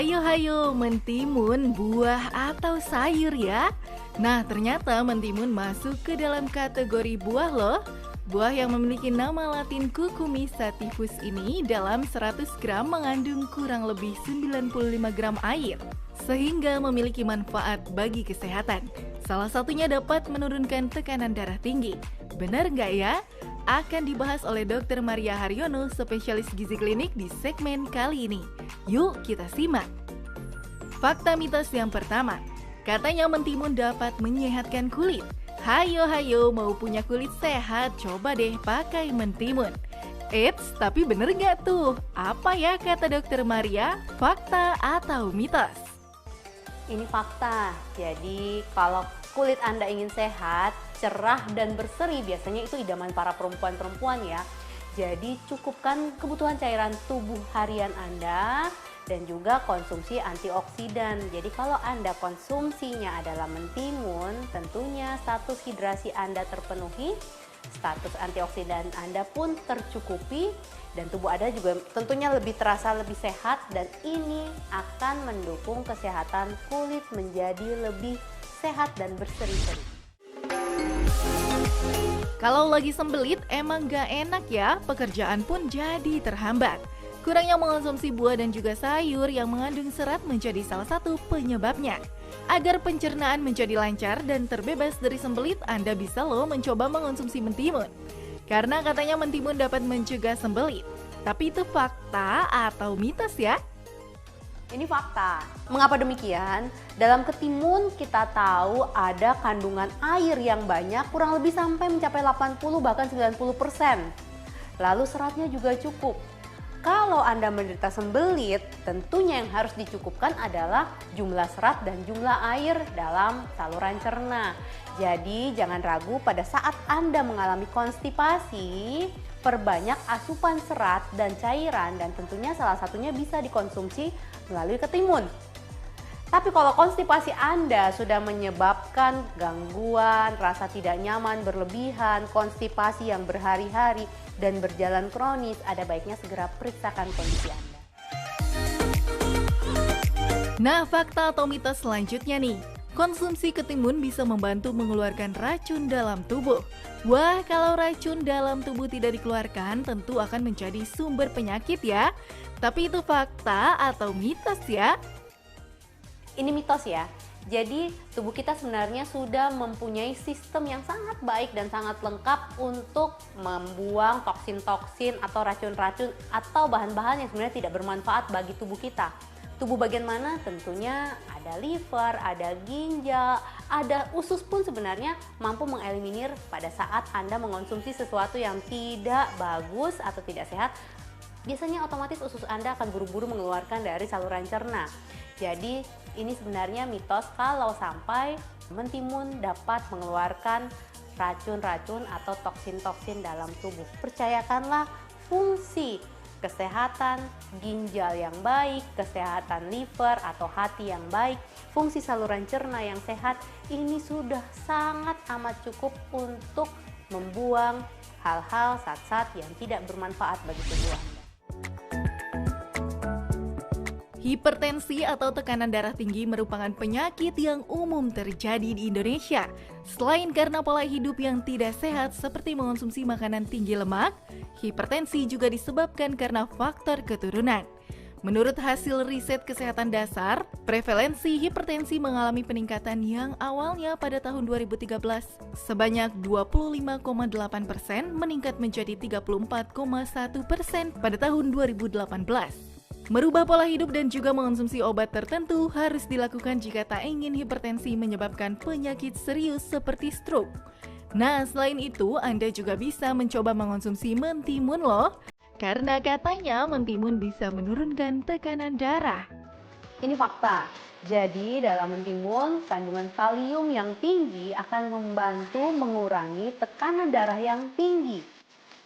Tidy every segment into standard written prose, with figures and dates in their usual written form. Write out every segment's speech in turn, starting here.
Hayo mentimun, buah atau sayur ya. Nah, ternyata mentimun masuk ke dalam kategori buah loh. Buah yang memiliki nama latin Cucumis sativus ini dalam 100 gram mengandung kurang lebih 95 gram air, sehingga memiliki manfaat bagi kesehatan. Salah satunya dapat menurunkan tekanan darah tinggi. Benar nggak ya? Akan dibahas oleh Dr. Maria Haryono, spesialis gizi klinik di segmen kali ini. Yuk kita simak. Fakta mitos yang pertama, katanya mentimun dapat menyehatkan kulit. Hayo mau punya kulit sehat, coba deh pakai mentimun. Eits, tapi bener nggak tuh? Apa ya kata Dr. Maria, fakta atau mitos? Ini fakta. Jadi kalau kulit Anda ingin sehat, cerah dan berseri, biasanya itu idaman para perempuan-perempuan ya. Jadi cukupkan kebutuhan cairan tubuh harian Anda dan juga konsumsi antioksidan. Jadi kalau Anda konsumsinya adalah mentimun, tentunya status hidrasi Anda terpenuhi, status antioksidan Anda pun tercukupi, dan tubuh Anda juga tentunya lebih terasa lebih sehat, dan ini akan mendukung kesehatan kulit menjadi lebih sehat dan berseri-seri. Kalau lagi sembelit emang gak enak ya, pekerjaan pun jadi terhambat. Kurangnya mengonsumsi buah dan juga sayur yang mengandung serat menjadi salah satu penyebabnya. Agar pencernaan menjadi lancar dan terbebas dari sembelit, Anda bisa loh mencoba mengonsumsi mentimun. Karena katanya mentimun dapat mencegah sembelit. Tapi itu fakta atau mitos ya? Ini fakta. Mengapa demikian? Dalam ketimun kita tahu ada kandungan air yang banyak, kurang lebih sampai mencapai 80 bahkan 90%. Lalu seratnya juga cukup. Kalau Anda menderita sembelit, tentunya yang harus dicukupkan adalah jumlah serat dan jumlah air dalam saluran cerna. Jadi jangan ragu pada saat Anda mengalami konstipasi, perbanyak asupan serat dan cairan, dan tentunya salah satunya bisa dikonsumsi melalui ketimun. Tapi kalau konstipasi Anda sudah menyebabkan gangguan, rasa tidak nyaman berlebihan, konstipasi yang berhari-hari dan berjalan kronis, ada baiknya segera periksakan kondisi Anda. Nah, fakta atau mitos selanjutnya nih. Konsumsi ketimun bisa membantu mengeluarkan racun dalam tubuh. Wah, kalau racun dalam tubuh tidak dikeluarkan, tentu akan menjadi sumber penyakit ya. Tapi itu fakta atau mitos ya? Ini mitos ya. Jadi tubuh kita sebenarnya sudah mempunyai sistem yang sangat baik dan sangat lengkap untuk membuang toksin-toksin atau racun-racun atau bahan-bahan yang sebenarnya tidak bermanfaat bagi tubuh kita. Tubuh bagian mana? Tentunya ada liver, ada ginjal, ada usus pun sebenarnya mampu mengeliminir pada saat Anda mengonsumsi sesuatu yang tidak bagus atau tidak sehat. Biasanya otomatis usus Anda akan buru-buru mengeluarkan dari saluran cerna. Jadi ini sebenarnya mitos kalau sampai mentimun dapat mengeluarkan racun-racun atau toksin-toksin dalam tubuh. Percayakanlah fungsi kesehatan ginjal yang baik, kesehatan liver atau hati yang baik, fungsi saluran cerna yang sehat, ini sudah sangat amat cukup untuk membuang hal-hal zat-zat yang tidak bermanfaat bagi tubuh Anda. Hipertensi atau tekanan darah tinggi merupakan penyakit yang umum terjadi di Indonesia. Selain karena pola hidup yang tidak sehat seperti mengonsumsi makanan tinggi lemak, hipertensi juga disebabkan karena faktor keturunan. Menurut hasil riset kesehatan dasar, prevalensi hipertensi mengalami peningkatan yang awalnya pada tahun 2013 sebanyak 25,8% meningkat menjadi 34,1% pada tahun 2018. Merubah pola hidup dan juga mengonsumsi obat tertentu harus dilakukan jika tak ingin hipertensi menyebabkan penyakit serius seperti stroke. Nah, selain itu, Anda juga bisa mencoba mengonsumsi mentimun loh, karena katanya mentimun bisa menurunkan tekanan darah. Ini fakta. Jadi dalam mentimun, kandungan kalium yang tinggi akan membantu mengurangi tekanan darah yang tinggi.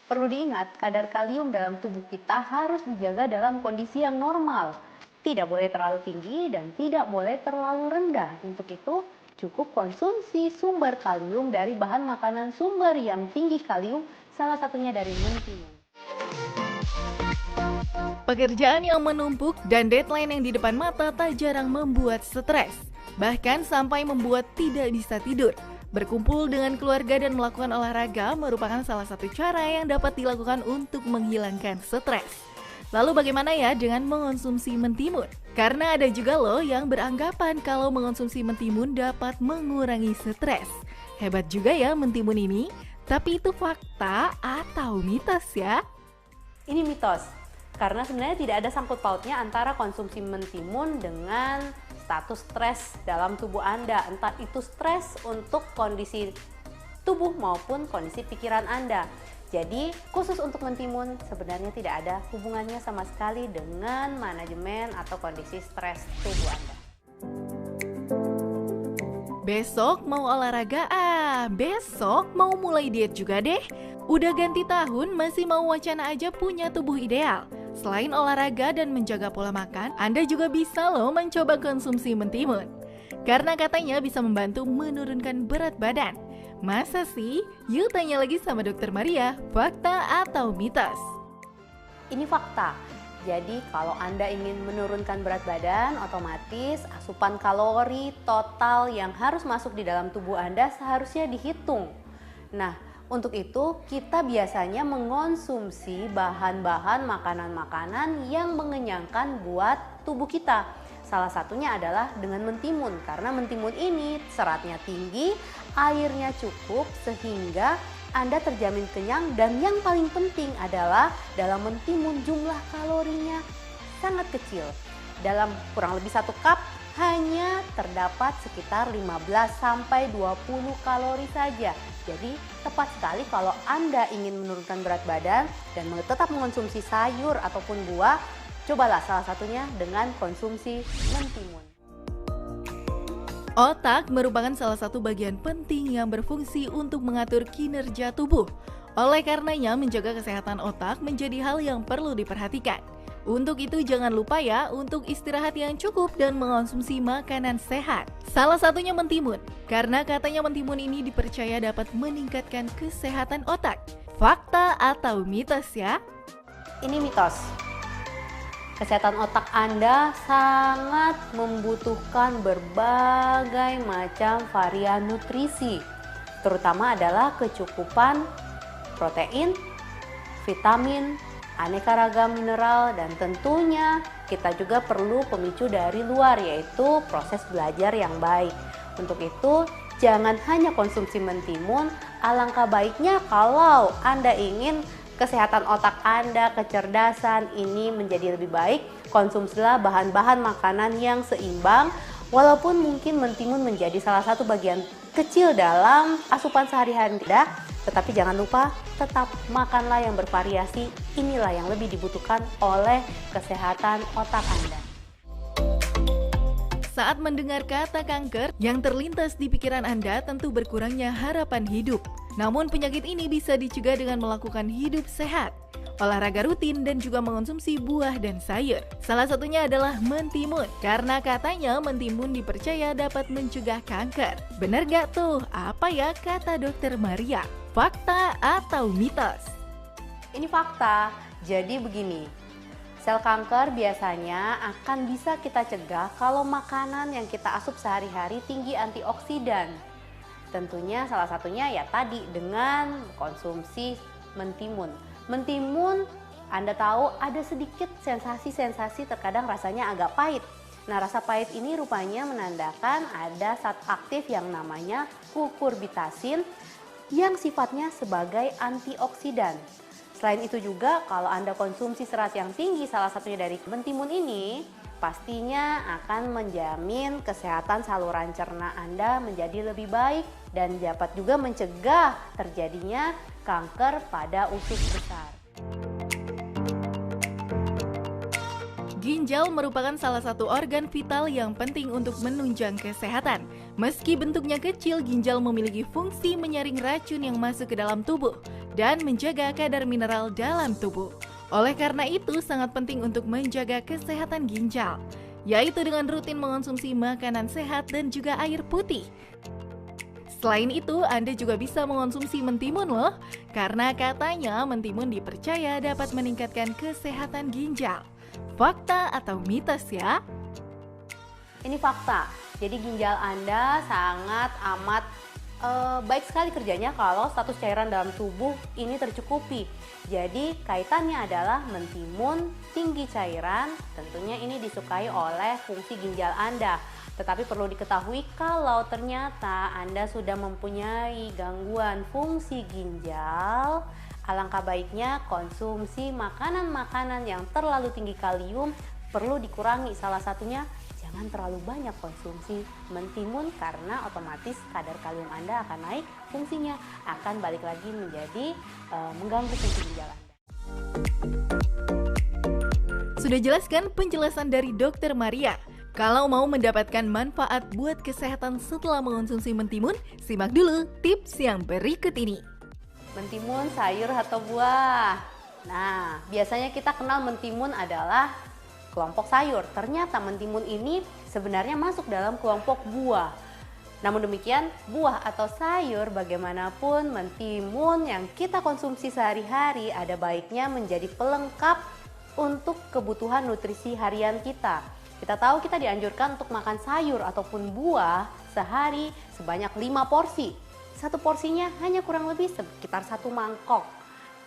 Perlu diingat, kadar kalium dalam tubuh kita harus dijaga dalam kondisi yang normal. Tidak boleh terlalu tinggi dan tidak boleh terlalu rendah. Untuk itu, cukup konsumsi sumber kalium dari bahan makanan sumber yang tinggi kalium, salah satunya dari mentimun. Pekerjaan yang menumpuk dan deadline yang di depan mata tak jarang membuat stres, bahkan sampai membuat tidak bisa tidur. Berkumpul dengan keluarga dan melakukan olahraga merupakan salah satu cara yang dapat dilakukan untuk menghilangkan stres. Lalu bagaimana ya dengan mengonsumsi mentimun? Karena ada juga loh yang beranggapan kalau mengonsumsi mentimun dapat mengurangi stres. Hebat juga ya mentimun ini, tapi itu fakta atau mitos ya? Ini mitos, karena sebenarnya tidak ada sangkut pautnya antara konsumsi mentimun dengan status stres dalam tubuh Anda, entah itu stres untuk kondisi tubuh maupun kondisi pikiran Anda. Jadi khusus untuk mentimun sebenarnya tidak ada hubungannya sama sekali dengan manajemen atau kondisi stres tubuh Anda. Besok mau olahraga besok mau mulai diet juga deh. Udah ganti tahun masih mau wacana aja punya tubuh ideal. Selain olahraga dan menjaga pola makan, Anda juga bisa loh mencoba konsumsi mentimun. Karena katanya bisa membantu menurunkan berat badan. Masa sih? Yuk tanya lagi sama Dokter Maria, fakta atau mitos? Ini fakta. Jadi kalau Anda ingin menurunkan berat badan, otomatis asupan kalori total yang harus masuk di dalam tubuh Anda seharusnya dihitung. Nah, untuk itu kita biasanya mengonsumsi bahan-bahan makanan-makanan yang mengenyangkan buat tubuh kita. Salah satunya adalah dengan mentimun, karena mentimun ini seratnya tinggi, airnya cukup sehingga Anda terjamin kenyang, dan yang paling penting adalah dalam mentimun jumlah kalorinya sangat kecil. Dalam kurang lebih 1 cup hanya terdapat sekitar 15-20 kalori saja. Jadi tepat sekali kalau Anda ingin menurunkan berat badan dan tetap mengonsumsi sayur ataupun buah, cobalah salah satunya dengan konsumsi mentimun. Otak merupakan salah satu bagian penting yang berfungsi untuk mengatur kinerja tubuh. Oleh karenanya, menjaga kesehatan otak menjadi hal yang perlu diperhatikan. Untuk itu jangan lupa ya untuk istirahat yang cukup dan mengonsumsi makanan sehat. Salah satunya mentimun, karena katanya mentimun ini dipercaya dapat meningkatkan kesehatan otak. Fakta atau mitos ya? Ini mitos. Kesehatan otak Anda sangat membutuhkan berbagai macam varian nutrisi, terutama adalah kecukupan protein, vitamin, aneka ragam mineral, dan tentunya kita juga perlu pemicu dari luar, yaitu proses belajar yang baik. Untuk itu jangan hanya konsumsi mentimun, alangkah baiknya kalau Anda ingin kesehatan otak Anda, kecerdasan ini menjadi lebih baik, konsumsilah bahan-bahan makanan yang seimbang. Walaupun mungkin mentimun menjadi salah satu bagian kecil dalam asupan sehari-hari Anda, tetapi jangan lupa tetap makanlah yang bervariasi. Inilah yang lebih dibutuhkan oleh kesehatan otak Anda. Saat mendengar kata kanker, yang terlintas di pikiran Anda tentu berkurangnya harapan hidup. Namun penyakit ini bisa dicegah dengan melakukan hidup sehat, olahraga rutin, dan juga mengonsumsi buah dan sayur. Salah satunya adalah mentimun, karena katanya mentimun dipercaya dapat mencegah kanker. Benar gak tuh? Apa ya kata Dokter Maria? Fakta atau mitos? Ini fakta. Jadi begini, sel kanker biasanya akan bisa kita cegah kalau makanan yang kita asup sehari-hari tinggi antioksidan. Tentunya salah satunya ya tadi dengan konsumsi mentimun. Mentimun, Anda tahu ada sedikit sensasi-sensasi, terkadang rasanya agak pahit. Nah, rasa pahit ini rupanya menandakan ada zat aktif yang namanya kukurbitasin yang sifatnya sebagai antioksidan. Selain itu juga kalau Anda konsumsi serat yang tinggi, salah satunya dari mentimun ini, pastinya akan menjamin kesehatan saluran cerna Anda menjadi lebih baik dan dapat juga mencegah terjadinya kanker pada usus besar. Ginjal merupakan salah satu organ vital yang penting untuk menunjang kesehatan. Meski bentuknya kecil, ginjal memiliki fungsi menyaring racun yang masuk ke dalam tubuh dan menjaga kadar mineral dalam tubuh. Oleh karena itu, sangat penting untuk menjaga kesehatan ginjal, yaitu dengan rutin mengonsumsi makanan sehat dan juga air putih. Selain itu, Anda juga bisa mengonsumsi mentimun loh, karena katanya mentimun dipercaya dapat meningkatkan kesehatan ginjal. Fakta atau mitos ya? Ini fakta. Jadi ginjal Anda sangat amat baik sekali kerjanya kalau status cairan dalam tubuh ini tercukupi. Jadi kaitannya adalah mentimun, tinggi cairan, tentunya ini disukai oleh fungsi ginjal Anda. Tetapi perlu diketahui kalau ternyata Anda sudah mempunyai gangguan fungsi ginjal, alangkah baiknya konsumsi makanan-makanan yang terlalu tinggi kalium perlu dikurangi. Salah satunya jangan terlalu banyak konsumsi mentimun karena otomatis kadar kalium Anda akan naik, fungsinya akan balik lagi menjadi mengganggu fungsi ginjal Anda. Sudah jelas kan penjelasan dari Dokter Maria? Kalau mau mendapatkan manfaat buat kesehatan setelah mengonsumsi mentimun, simak dulu tips yang berikut ini. Mentimun sayur atau buah? Nah, biasanya kita kenal mentimun adalah kelompok sayur. Ternyata mentimun ini sebenarnya masuk dalam kelompok buah. Namun demikian, buah atau sayur bagaimanapun mentimun yang kita konsumsi sehari-hari ada baiknya menjadi pelengkap untuk kebutuhan nutrisi harian kita. Kita tahu kita dianjurkan untuk makan sayur ataupun buah sehari sebanyak 5 porsi. Satu porsinya hanya kurang lebih sekitar 1 mangkok.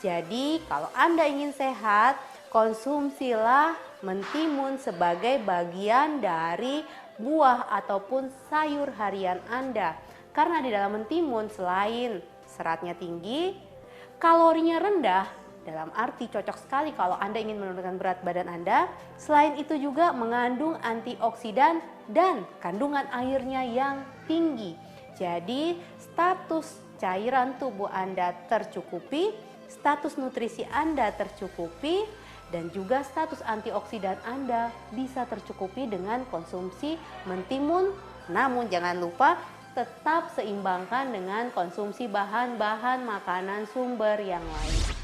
Jadi kalau Anda ingin sehat, konsumsilah mentimun sebagai bagian dari buah ataupun sayur harian Anda. Karena di dalam mentimun selain seratnya tinggi, kalorinya rendah, dalam arti cocok sekali kalau Anda ingin menurunkan berat badan Anda. Selain itu juga mengandung antioksidan dan kandungan airnya yang tinggi. Jadi status cairan tubuh Anda tercukupi, status nutrisi Anda tercukupi, dan juga status antioksidan Anda bisa tercukupi dengan konsumsi mentimun. Namun jangan lupa tetap seimbangkan dengan konsumsi bahan-bahan makanan sumber yang lain.